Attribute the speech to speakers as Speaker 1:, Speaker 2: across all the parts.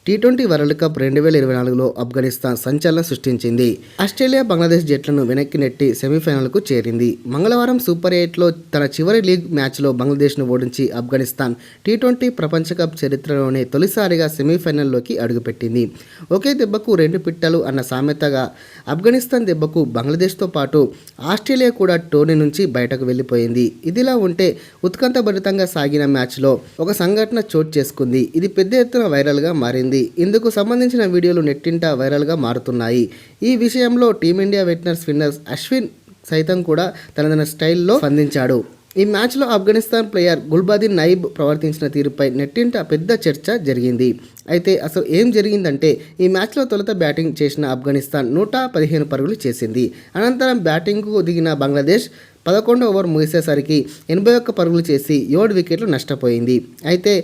Speaker 1: T20 world cup 2024లో Afghanistan సంచలనం సృష్టించింది. Australia, Bangladesh జట్లను వెనక్కి నెట్టి సెమీఫైనల్కు చేరింది. మంగళవారం సూపర్ 8లో తన చివరి లీగ్ మ్యాచ్లో బంగ్లాదేశ్ను ఓడించి ఆఫ్ఘనిస్తాన్ టీ20 ప్రపంచ కప్ చరిత్రలోనే తొలిసారిగా సెమీఫైనల్లోకి అడుగుపెట్టింది. ఒకే దెబ్బకు రెండు పిట్టలు అన్న సామెతగా ఆఫ్ఘనిస్తాన్ దెబ్బకు బంగ్లాదేశ్తో పాటు ఆస్ట్రేలియా కూడా టోర్నీ నుంచి బయటకు వెళ్లిపోయింది. ఇదిలా ఉంటే ఉత్కంఠభరితంగా సాగిన మ్యాచ్లో ఒక సంఘటన చోటు చేసుకుంది. ఇది పెద్ద ఎత్తున వైరల్గా మారింది. ఇందుకు సంబంధించిన వీడియోలు నెట్టింట వైరల్గా మారుతున్నాయి. ఈ విషయంలో టీమిండియా వెటరన్ స్పిన్నర్ అశ్విన్ సైతం కూడా తనదైన స్టైల్లో స్పందించాడు. ఈ మ్యాచ్లో ఆఫ్ఘనిస్తాన్ ప్లేయర్ గుల్బాదిన్ నయీబ్ ప్రవర్తించిన తీరుపై నెట్టింట పెద్ద చర్చ జరిగింది. అయితే అసలు ఏం జరిగిందంటే, ఈ మ్యాచ్లో తొలుత బ్యాటింగ్ చేసిన ఆఫ్ఘనిస్తాన్ 115 పరుగులు చేసింది. అనంతరం బ్యాటింగ్కు దిగిన బంగ్లాదేశ్ 11వ ఓవర్ ముగిసేసరికి 81 పరుగులు చేసి 7 వికెట్లు నష్టపోయింది. అయితే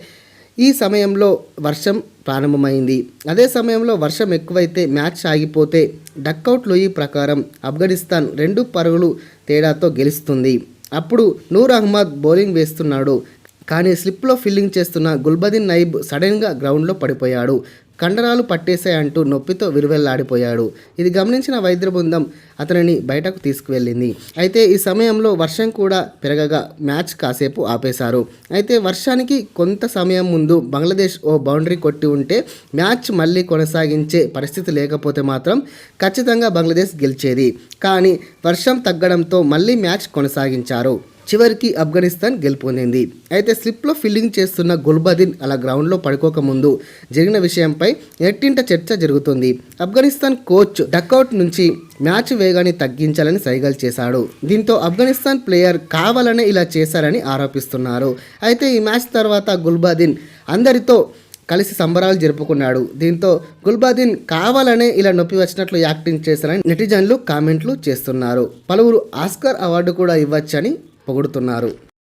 Speaker 1: ఈ సమయంలో వర్షం ప్రారంభమైంది. అదే సమయంలో వర్షం ఎక్కువైతే మ్యాచ్ ఆగిపోతే డక్అవుట్ లూయి ప్రకారం ఆఫ్ఘనిస్తాన్ 2 పరుగులు తేడాతో గెలుస్తుంది. అప్పుడు నూర్ అహ్మద్ బౌలింగ్ వేస్తున్నాడు. కానీ స్లిప్లో ఫీల్డింగ్ చేస్తున్న గుల్బాదిన్ నయీబ్ సడన్గా గ్రౌండ్లో పడిపోయాడు. కండరాలు పట్టేశాయంటూ నొప్పితో విలువెల్లాడిపోయాడు. ఇది గమనించిన వైద్య బృందం అతనిని బయటకు తీసుకువెళ్ళింది. అయితే ఈ సమయంలో వర్షం కూడా పెరగగా మ్యాచ్ కాసేపు ఆపేశారు. అయితే వర్షానికి కొంత సమయం ముందు బంగ్లాదేశ్ ఓ బౌండరీ కొట్టి ఉంటే మ్యాచ్ మళ్ళీ కొనసాగించే పరిస్థితి లేకపోతే మాత్రం ఖచ్చితంగా బంగ్లాదేశ్ గెలిచేది. కానీ వర్షం తగ్గడంతో మళ్ళీ మ్యాచ్ కొనసాగించారు. చివరికి ఆఫ్ఘనిస్తాన్ గెలుపొందింది. అయితే స్లిప్లో ఫీల్డింగ్ చేస్తున్న గుల్బాదిన్ అలా గ్రౌండ్లో పడుకోకముందు జరిగిన విషయంపై నెట్టింట చర్చ జరుగుతుంది. ఆఫ్ఘనిస్తాన్ కోచ్ డక్అవుట్ నుంచి మ్యాచ్ వేగాన్ని తగ్గించాలని సైగలు చేశాడు. దీంతో ఆఫ్ఘనిస్తాన్ ప్లేయర్ కావాలనే ఇలా చేశారని ఆరోపిస్తున్నారు. అయితే ఈ మ్యాచ్ తర్వాత గుల్బాదిన్ అందరితో కలిసి సంబరాలు జరుపుకున్నాడు. దీంతో గుల్బాదిన్ కావాలనే ఇలా నొప్పి వచ్చినట్లు యాక్టింగ్ చేశారని నెటిజన్లు కామెంట్లు చేస్తున్నారు. పలువురు ఆస్కార్ అవార్డు కూడా ఇవ్వచ్చని పొగుడుతున్నారు.